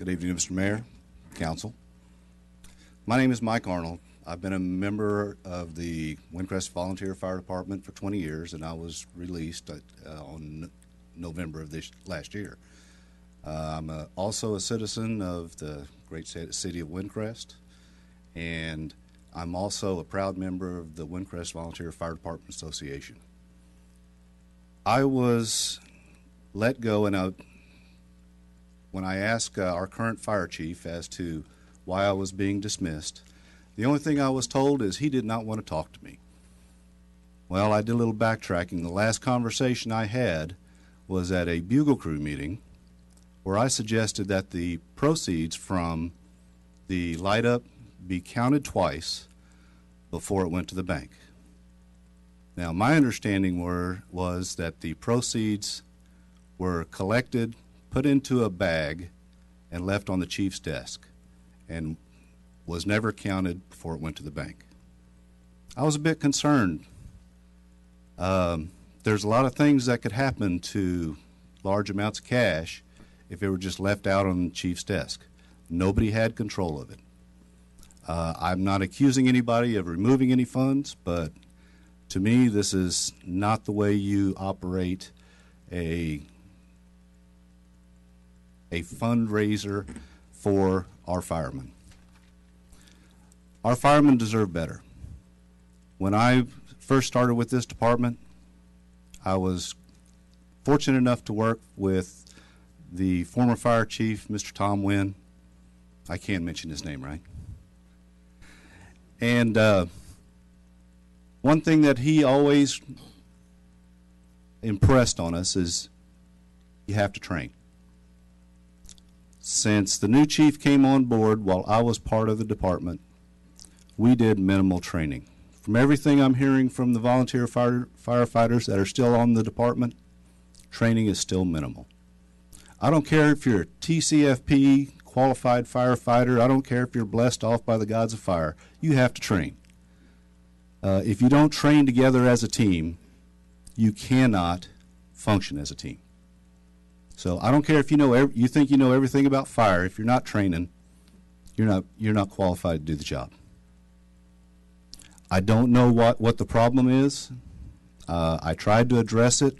Good evening, Mr. Mayor, Council. My name is Mike Arnold. I've been a member of the Windcrest Volunteer Fire Department for 20 years, and I was released on November of this last year. I'm also a citizen of the great city of Windcrest, and I'm also a proud member of the Windcrest Volunteer Fire Department Association. I was let go, and when I asked our current fire chief as to why I was being dismissed, the only thing I was told is he did not want to talk to me. Well, I did a little backtracking. The last conversation I had was at a Bugle Crew meeting where I suggested that the proceeds from the light up be counted twice before it went to the bank. Now, my understanding was that the proceeds were collected, put into a bag, and left on the chief's desk, and was never counted before it went to the bank. I was a bit concerned. There's a lot of things that could happen to large amounts of cash if it were just left out on the chief's desk. Nobody had control of it. I'm not accusing anybody of removing any funds, but to me, this is not the way you operate a fundraiser for our firemen. Our firemen deserve better. When I first started with this department, I was fortunate enough to work with the former fire chief, Mr. Tom Wynn. I can't mention his name, right? And one thing that he always impressed on us is you have to train. Since the new chief came on board while I was part of the department, we did minimal training. From everything I'm hearing from the volunteer firefighters that are still on the department, training is still minimal. I don't care if you're a TCFP qualified firefighter. I don't care if you're blessed off by the gods of fire. You have to train. If you don't train together as a team, you cannot function as a team. So I don't care if you think you know everything about fire. If you're not training, you're not qualified to do the job. I don't know what the problem is. I tried to address it.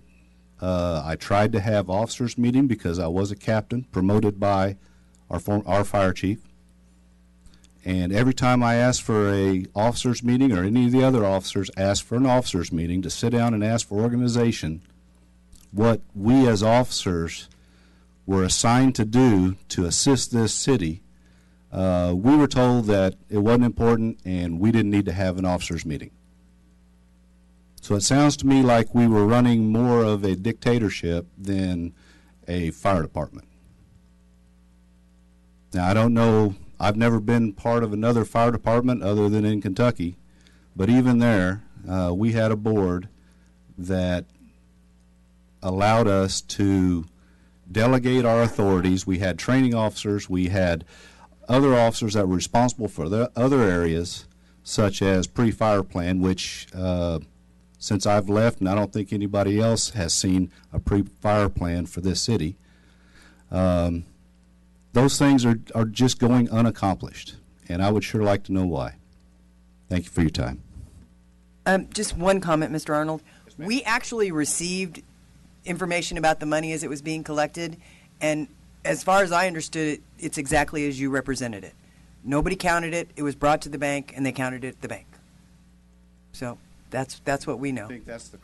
I tried to have officers meeting because I was a captain promoted by our fire chief. And every time I asked for a officers meeting, or any of the other officers asked for an officers meeting to sit down and ask for organization, what we as officers were assigned to do to assist this city, we were told that it wasn't important and we didn't need to have an officers meeting. So it sounds to me like we were running more of a dictatorship than a fire department. Now, I don't know, I've never been part of another fire department other than in Kentucky, but even there, we had a board that allowed us to delegate our authorities. We had training officers. We had other officers that were responsible for the other areas, such as pre-fire plan, which since I've left, and I don't think anybody else has seen a pre-fire plan for this city, those things are just going unaccomplished, and I would sure like to know why. Thank you for your time. Just one comment, Mr. Arnold. Yes, we actually received information about the money as it was being collected, and as far as I understood it, it's exactly as you represented it. Nobody counted it. It was brought to the bank, and they counted it at the bank. So that's what we know. I think that's the